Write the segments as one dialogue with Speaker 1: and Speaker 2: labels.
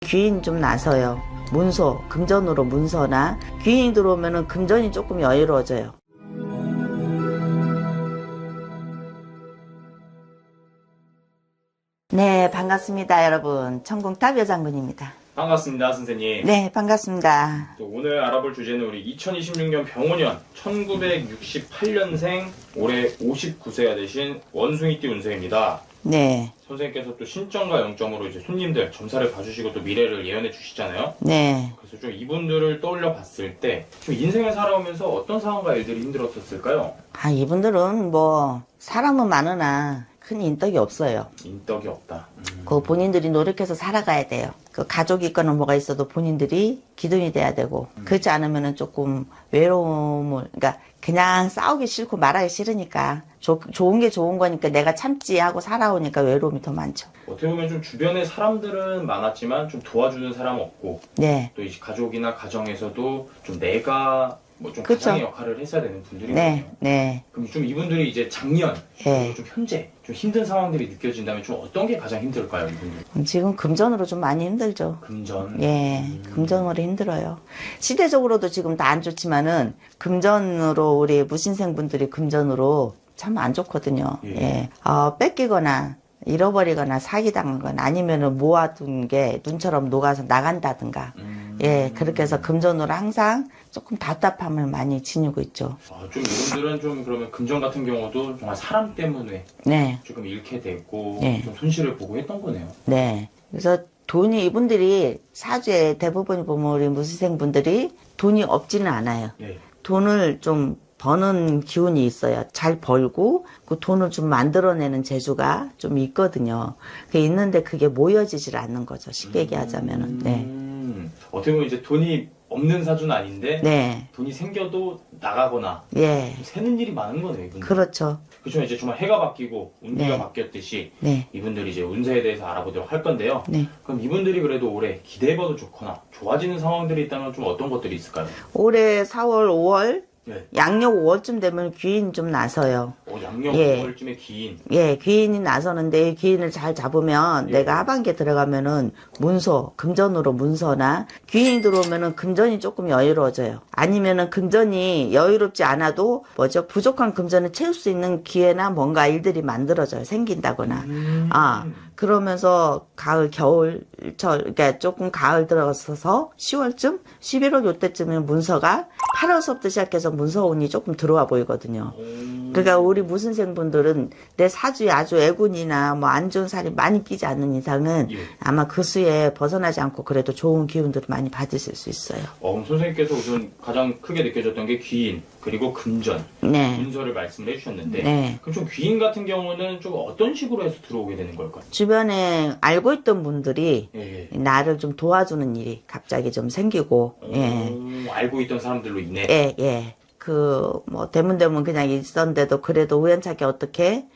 Speaker 1: 귀인 좀 나서요. 문서, 금전으로 문서나 귀인이 들어오면은 금전이 조금 여유로워져요. 네, 반갑습니다, 여러분. 천궁탑 여장군입니다.
Speaker 2: 반갑습니다, 선생님.
Speaker 1: 네, 반갑습니다.
Speaker 2: 또 오늘 알아볼 주제는 우리 2026년 병원년 1968년생 올해 59세가 되신 원숭이띠 운세입니다.
Speaker 1: 네,
Speaker 2: 선생님께서 또 신점과 영점으로 이제 손님들 점사를 봐주시고 또 미래를 예언해 주시잖아요.
Speaker 1: 네.
Speaker 2: 그래서 좀 이분들을 떠올려 봤을 때 좀 인생을 살아오면서 어떤 상황과 일들이 힘들었을까요?
Speaker 1: 아, 이분들은 뭐, 사람은 많으나 큰 인덕이 없어요.
Speaker 2: 인덕이 없다.
Speaker 1: 그 본인들이 노력해서 살아가야 돼요. 그 가족이 있거나 뭐가 있어도 본인들이 기둥이 돼야 되고, 그렇지 않으면은 조금 외로움을, 그러니까 그냥 싸우기 싫고 말하기 싫으니까, 좋은 게 좋은 거니까 내가 참지 하고 살아오니까 외로움이 더 많죠.
Speaker 2: 어떻게 보면 좀 주변에 사람들은 많았지만 좀 도와주는 사람 없고,
Speaker 1: 네.
Speaker 2: 또 이제 가족이나 가정에서도 좀 내가 뭐 좀
Speaker 1: 그쵸.
Speaker 2: 가장의 역할을 했어야 되는 분들이거든요.
Speaker 1: 네, 네.
Speaker 2: 그럼 좀 이분들이 이제 작년,
Speaker 1: 예.
Speaker 2: 그리고 좀 현재 좀 힘든 상황들이 느껴진다면 좀 어떤 게 가장 힘들까요, 이분들?
Speaker 1: 지금 금전으로 좀 많이 힘들죠.
Speaker 2: 금전.
Speaker 1: 예, 금전으로 힘들어요. 시대적으로도 지금 다 안 좋지만은, 금전으로 우리 무신생분들이 금전으로 참 안 좋거든요.
Speaker 2: 예.
Speaker 1: 예. 뺏기거나, 잃어버리거나 사기당하거나 아니면은 모아둔 게 눈처럼 녹아서 나간다든가. 예, 그렇게 해서 금전으로 항상 조금 답답함을 많이 지니고 있죠.
Speaker 2: 좀 이분들은 좀 그러면 금전 같은 경우도 정말 사람 때문에
Speaker 1: 네,
Speaker 2: 조금 잃게 됐고
Speaker 1: 네.
Speaker 2: 좀 손실을 보고 했던 거네요.
Speaker 1: 네. 그래서 돈이 이분들이 사주에 대부분 보면 우리 무신생분들이 돈이 없지는 않아요.
Speaker 2: 예.
Speaker 1: 돈을 좀 버는 기운이 있어요. 잘 벌고 그 돈을 좀 만들어내는 재주가 좀 있거든요. 그게 있는데 그게 모여지질 않는 거죠. 쉽게 얘기하자면은. 네.
Speaker 2: 어떻게 보면 이제 돈이 없는 사주는 아닌데
Speaker 1: 네.
Speaker 2: 돈이 생겨도 나가거나
Speaker 1: 예.
Speaker 2: 좀 새는 일이 많은 거네요, 이분들.
Speaker 1: 그렇죠.
Speaker 2: 그렇죠. 이제 정말 해가 바뀌고 운기가
Speaker 1: 네.
Speaker 2: 바뀌었듯이
Speaker 1: 네.
Speaker 2: 이분들이 이제 운세에 대해서 알아보도록 할 건데요.
Speaker 1: 네.
Speaker 2: 그럼 이분들이 그래도 올해 기대해봐도 좋거나 좋아지는 상황들이 있다면 좀 어떤 것들이 있을까요?
Speaker 1: 올해 4월, 5월,
Speaker 2: 네.
Speaker 1: 양력 5월쯤 되면 귀인 좀 나서요.
Speaker 2: 양력
Speaker 1: 예.
Speaker 2: 5월쯤에 기인.
Speaker 1: 예, 귀인이 나서는데 이 귀인을 잘 잡으면
Speaker 2: 예.
Speaker 1: 내가 하반기에 들어가면은 문서, 금전으로 문서나 귀인이 들어오면은 금전이 조금 여유로워져요. 아니면은 금전이 여유롭지 않아도 부족한 금전을 채울 수 있는 기회나 뭔가 일들이 만들어져요. 생긴다거나. 그러면서 가을, 겨울철, 그러니까 조금 가을 들어가서 10월쯤, 11월 요때쯤에 문서가 8월서부터 시작해서 문서운이 조금 들어와 보이거든요. 그러니까 우리 무신생분들은 내 사주에 아주 애군이나 뭐 안 좋은 살이 많이 끼지 않는 이상은
Speaker 2: 예.
Speaker 1: 아마 그 수에 벗어나지 않고 그래도 좋은 기운들을 많이 받으실 수 있어요.
Speaker 2: 그럼 선생님께서 우선 가장 크게 느껴졌던 게 귀인, 그리고 금전,
Speaker 1: 네.
Speaker 2: 문서를 말씀을 해주셨는데
Speaker 1: 네.
Speaker 2: 그럼 좀 귀인 같은 경우는 좀 어떤 식으로 해서 들어오게 되는 걸까요?
Speaker 1: 주변에 알고 있던 분들이
Speaker 2: 예.
Speaker 1: 나를 좀 도와주는 일이 갑자기 좀 생기고, 예.
Speaker 2: 알고 있던 사람들로 인해
Speaker 1: 예, 예. 대문대문 그냥 있었는데도 그래도 우연찮게 어떻게,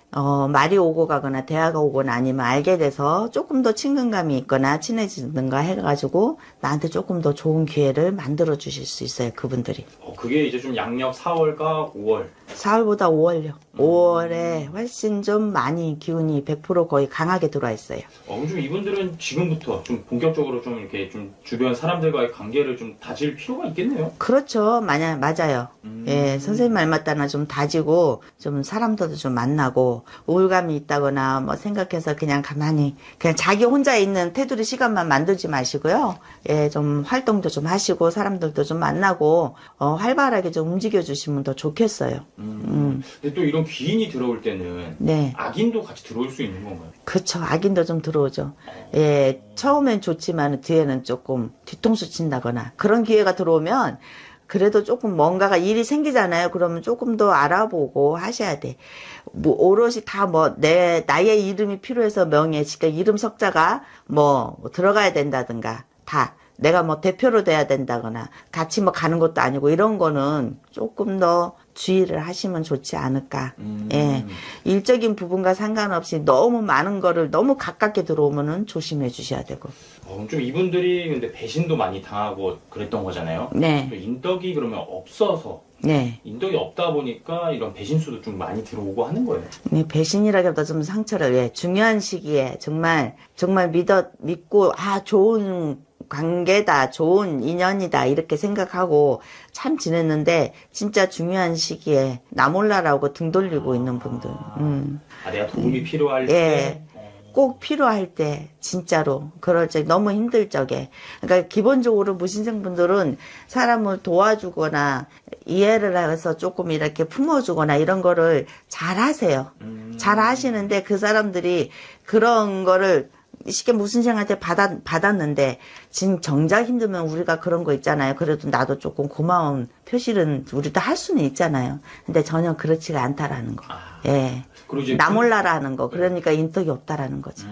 Speaker 1: 말이 오고 가거나 대화가 오거나 아니면 알게 돼서 조금 더 친근감이 있거나 친해지는가 해가지고 나한테 조금 더 좋은 기회를 만들어 주실 수 있어요, 그분들이.
Speaker 2: 그게 이제 좀 양력 4월과 5월
Speaker 1: 4월보다 5월요. 5월에 훨씬 좀 많이 기운이 100% 거의 강하게 들어와 있어요.
Speaker 2: 좀 이분들은 지금부터 좀 본격적으로 좀 이렇게 좀 주변 사람들과의 관계를 좀 다질 필요가 있겠네요.
Speaker 1: 그렇죠. 맞아요. 예, 선생님 말 맞다나 좀 다지고, 좀 사람들도 좀 만나고, 우울감이 있다거나, 뭐 생각해서 그냥 가만히, 그냥 자기 혼자 있는 테두리 시간만 만들지 마시고요. 예, 좀 활동도 좀 하시고, 사람들도 좀 만나고, 활발하게 좀 움직여 주시면 더 좋겠어요.
Speaker 2: 근데 또 이런 귀인이 들어올 때는
Speaker 1: 네.
Speaker 2: 악인도 같이 들어올 수 있는 건가요?
Speaker 1: 그쵸. 악인도 좀 들어오죠. 예, 처음엔 좋지만 뒤에는 조금 뒤통수 친다거나, 그런 기회가 들어오면, 그래도 조금 뭔가가 일이 생기잖아요. 그러면 조금 더 알아보고 하셔야 돼. 뭐, 오롯이 다 나의 이름이 필요해서 명예, 그러니까 이름 석자가 들어가야 된다든가, 다. 내가 대표로 돼야 된다거나, 같이 가는 것도 아니고, 이런 거는 조금 더 주의를 하시면 좋지 않을까. 예. 일적인 부분과 상관없이 너무 많은 거를 너무 가깝게 들어오면은 조심해 주셔야 되고.
Speaker 2: 좀 이분들이 근데 배신도 많이 당하고 그랬던 거잖아요.
Speaker 1: 네.
Speaker 2: 또 인덕이 그러면 없어서
Speaker 1: 네.
Speaker 2: 인덕이 없다 보니까 이런 배신수도 좀 많이 들어오고 하는 거예요.
Speaker 1: 네, 배신이라기보다 좀 상처를, 예, 중요한 시기에 정말 믿고, 좋은 관계다, 좋은 인연이다, 이렇게 생각하고 참 지냈는데, 진짜 중요한 시기에 나 몰라라고 등 돌리고 있는 분들.
Speaker 2: 내가 도움이 필요할
Speaker 1: 예.
Speaker 2: 때.
Speaker 1: 꼭 필요할 때, 진짜로. 그럴 적, 너무 힘들 적에. 그러니까 기본적으로 무신생분들은 사람을 도와주거나 이해를 해서 조금 이렇게 품어주거나 이런 거를 잘 하세요. 잘 하시는데 그 사람들이 그런 거를 쉽게 무신생한테 받았는데, 지금 정작 힘들면 우리가 그런 거 있잖아요. 그래도 나도 조금 고마운 표시는 우리도 할 수는 있잖아요. 근데 전혀 그렇지가 않다라는 거. 예.
Speaker 2: 그리고 이제
Speaker 1: 나 몰라라는 거. 그러니까 인덕이 없다라는 거죠.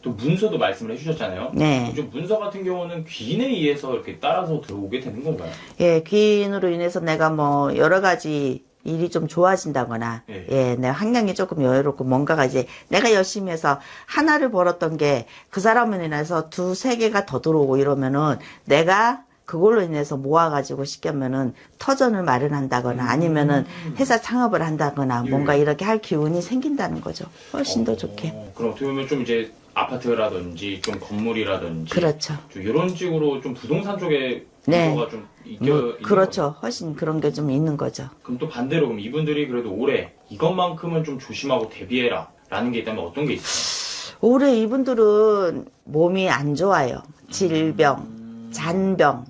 Speaker 2: 또 문서도 말씀을 해주셨잖아요.
Speaker 1: 네.
Speaker 2: 좀 문서 같은 경우는 귀인에 의해서 이렇게 따라서 들어오게 되는 건가요?
Speaker 1: 예, 귀인으로 인해서 내가 뭐 여러 가지 일이 좀 좋아진다거나,
Speaker 2: 예.
Speaker 1: 예, 내 환경이 조금 여유롭고 뭔가가 이제 내가 열심히 해서 하나를 벌었던 게 그 사람으로 인해서 두세 개가 더 들어오고 이러면은 내가 그걸로 인해서 모아가지고 쉽게면은 터전을 마련한다거나 아니면은 회사 창업을 한다거나 뭔가 이렇게 할 기운이 생긴다는 거죠. 훨씬 더 좋게.
Speaker 2: 그럼 어떻게 보면 좀 이제 아파트라든지 좀 건물이라든지
Speaker 1: 그렇죠.
Speaker 2: 좀 이런 식으로 좀 부동산 쪽에
Speaker 1: 네.
Speaker 2: 문서가 좀 있는 거죠.
Speaker 1: 그렇죠. 훨씬 그런 게 좀 있는 거죠.
Speaker 2: 그럼 또 반대로 그럼 이분들이 그래도 올해 이것만큼은 좀 조심하고 대비해라 라는 게 있다면 어떤 게 있어요?
Speaker 1: 올해 이분들은 몸이 안 좋아요. 질병, 잔병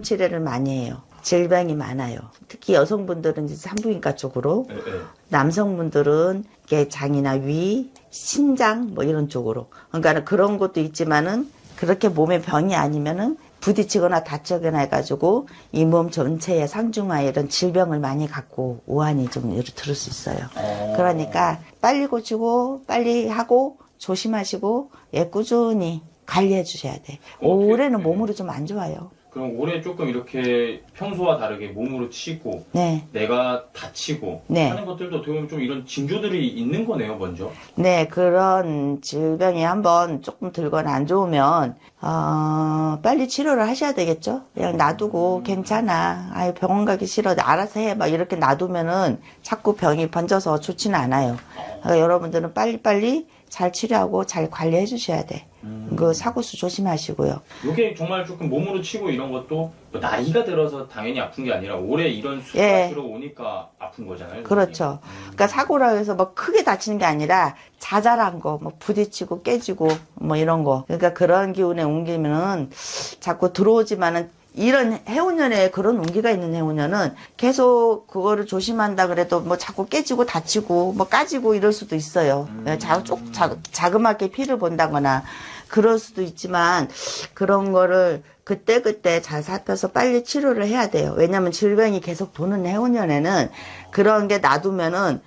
Speaker 1: 치료를 많이 해요. 질병이 많아요. 특히 여성분들은 이제 산부인과 쪽으로,
Speaker 2: 네.
Speaker 1: 남성분들은 이게 장이나 위, 신장 뭐 이런 쪽으로. 그러니까 그런 것도 있지만은 그렇게 몸에 병이 아니면은 부딪히거나 다치거나 해가지고 이 몸 전체에 상중하에 이런 질병을 많이 갖고 오한이 좀 들을 수 있어요. 그러니까 빨리 고치고 빨리 하고 조심하시고 꾸준히 관리해 주셔야 돼. 올해는 몸으로 좀 안 좋아요.
Speaker 2: 그럼 올해 조금 이렇게 평소와 다르게 몸으로 치고
Speaker 1: 네.
Speaker 2: 내가 다치고
Speaker 1: 네.
Speaker 2: 하는 것들도 어떻게 보면 좀 이런 징조들이 있는 거네요, 먼저.
Speaker 1: 네, 그런 질병이 한번 조금 들거나 안 좋으면, 빨리 치료를 하셔야 되겠죠? 그냥 놔두고 괜찮아. 아유, 병원 가기 싫어. 알아서 해. 막 이렇게 놔두면은 자꾸 병이 번져서 좋지는 않아요. 그러니까 여러분들은 빨리빨리 잘 치료하고 잘 관리해 주셔야 돼. 그 사고수 조심하시고요.
Speaker 2: 이게 정말 조금 몸으로 치고 이런 것도 뭐 나이가 들어서 당연히 아픈 게 아니라 올해 이런 수가
Speaker 1: 예.
Speaker 2: 들어오니까 아픈 거잖아요.
Speaker 1: 그렇죠. 그러니까 사고라 해서 뭐 크게 다치는 게 아니라 자잘한 거, 뭐 부딪히고 깨지고 뭐 이런 거. 그러니까 그런 기운에 옮기면은 자꾸 들어오지만은 이런 해운년에 그런 운기가 있는 해운년은 계속 그거를 조심한다 그래도 뭐 자꾸 깨지고 다치고 뭐 까지고 이럴 수도 있어요. 자그맣게 피를 본다거나 그럴 수도 있지만 그런 거를 그때그때 잘 살펴서 빨리 치료를 해야 돼요. 왜냐면 질병이 계속 도는 해운년에는 그런 게 놔두면은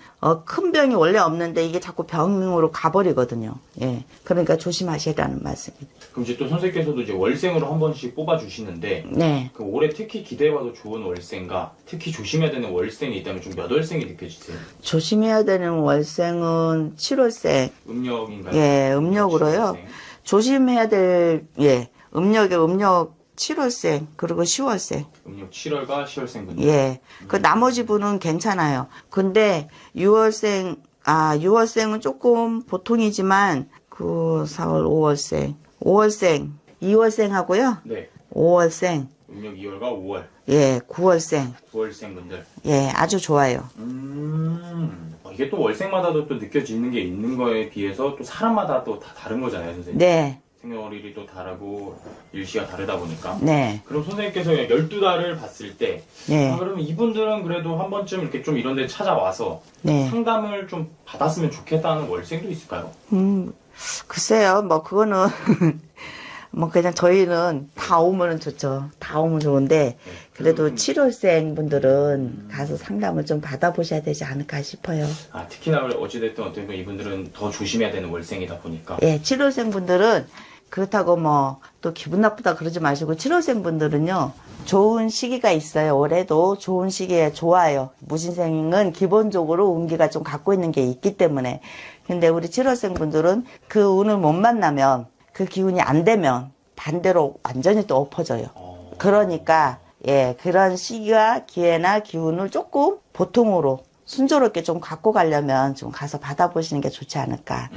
Speaker 1: 큰 병이 원래 없는데 이게 자꾸 병으로 가버리거든요. 예. 그러니까 조심하시라는 말씀입니다.
Speaker 2: 그럼 이제 또 선생님께서도 이제 월생으로 한 번씩 뽑아주시는데
Speaker 1: 네.
Speaker 2: 그 올해 특히 기대해봐도 좋은 월생과 특히 조심해야 되는 월생이 있다면 좀 몇 월생이 느껴지세요?
Speaker 1: 조심해야 되는 월생은 7월생.
Speaker 2: 음력인가요?
Speaker 1: 예, 음력으로요.
Speaker 2: 월생.
Speaker 1: 조심해야 될, 음력 7월생, 그리고 10월생.
Speaker 2: 음력 7월과 10월생 분들.
Speaker 1: 예. 그 나머지 분은 괜찮아요. 근데 6월생은 조금 보통이지만, 4월, 5월생, 2월생 하고요.
Speaker 2: 네.
Speaker 1: 5월생,
Speaker 2: 음력 2월과 5월.
Speaker 1: 예, 9월생.
Speaker 2: 9월생 분들.
Speaker 1: 예, 아주 좋아요.
Speaker 2: 이게 또 월생마다도 또 느껴지는 게 있는 거에 비해서 또 사람마다 또 다 다른 거잖아요, 선생님.
Speaker 1: 네,
Speaker 2: 생년월일이 또 다르고 일시가 다르다 보니까.
Speaker 1: 네,
Speaker 2: 그럼 선생님께서 12달을 봤을 때
Speaker 1: 네,
Speaker 2: 그러면 이분들은 그래도 한 번쯤 이렇게 좀 이런 데 찾아와서
Speaker 1: 네.
Speaker 2: 상담을 좀 받았으면 좋겠다는 월생도 있을까요?
Speaker 1: 글쎄요, 뭐, 그거는, 뭐, 그냥 저희는 다 오면은 좋죠. 다 오면 좋은데, 그래도 7월생 분들은 가서 상담을 좀 받아보셔야 되지 않을까 싶어요.
Speaker 2: 특히나 어찌됐든 어떻게 보면 이분들은 더 조심해야 되는 월생이다 보니까.
Speaker 1: 예, 7월생 분들은 그렇다고 뭐, 또 기분 나쁘다 그러지 마시고, 7월생 분들은요, 좋은 시기가 있어요. 올해도 좋은 시기에 좋아요. 무신생은 기본적으로 운기가 좀 갖고 있는 게 있기 때문에. 근데 우리 7월생 분들은 그 운을 못 만나면, 그 기운이 안 되면 반대로 완전히 또 엎어져요. 그러니까 예, 그런 시기와 기회나 기운을 조금 보통으로 순조롭게 좀 갖고 가려면 좀 가서 받아보시는 게 좋지 않을까.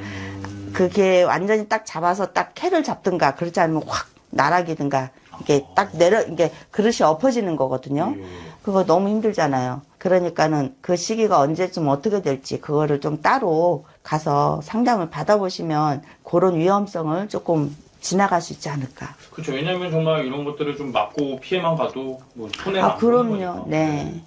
Speaker 1: 그게 완전히 딱 잡아서 딱 캐를 잡든가 그렇지 않으면 확 나락이든가 이게 딱 이게 그릇이 엎어지는 거거든요. 그거 너무 힘들잖아요. 그러니까는 그 시기가 언제쯤 어떻게 될지 그거를 좀 따로 가서 상담을 받아보시면 그런 위험성을 조금 지나갈 수 있지 않을까.
Speaker 2: 그렇죠. 왜냐하면 정말 이런 것들을 좀 막고 피해만 가도 뭐 손해가 안 보는
Speaker 1: 그럼요.
Speaker 2: 거니까.
Speaker 1: 네.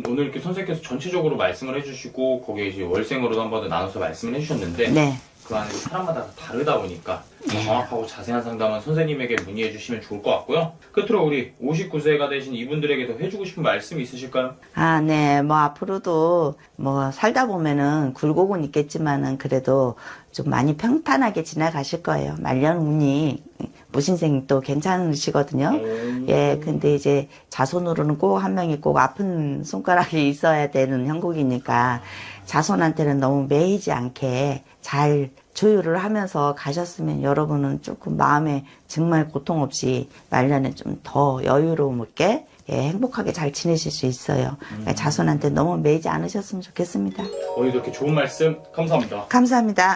Speaker 2: 오늘 이렇게 선생님께서 전체적으로 말씀을 해주시고 거기에 이제 월생으로도 한번 나눠서 말씀을 해주셨는데
Speaker 1: 네.
Speaker 2: 그 안에 사람마다 다르다 보니까 정확하고 자세한 상담은 선생님에게 문의해 주시면 좋을 것 같고요. 끝으로 우리 59세가 되신 이분들에게 더 해주고 싶은 말씀 있으실까요?
Speaker 1: 아, 네. 뭐 앞으로도 뭐 살다 보면은 굴곡은 있겠지만은 그래도 좀 많이 평탄하게 지나가실 거예요. 말년 운이 무신생이 또 괜찮으시거든요. 예, 근데 이제 자손으로는 꼭 한 명이 꼭 아픈 손가락이 있어야 되는 형국이니까 자손한테는 너무 매이지 않게 잘 조율을 하면서 가셨으면 여러분은 조금 마음에 정말 고통 없이 말년에 좀 더 여유로움 있게 예, 행복하게 잘 지내실 수 있어요. 그러니까 자손한테 너무 매이지 않으셨으면 좋겠습니다.
Speaker 2: 오늘도 이렇게 좋은 말씀 감사합니다.
Speaker 1: 감사합니다.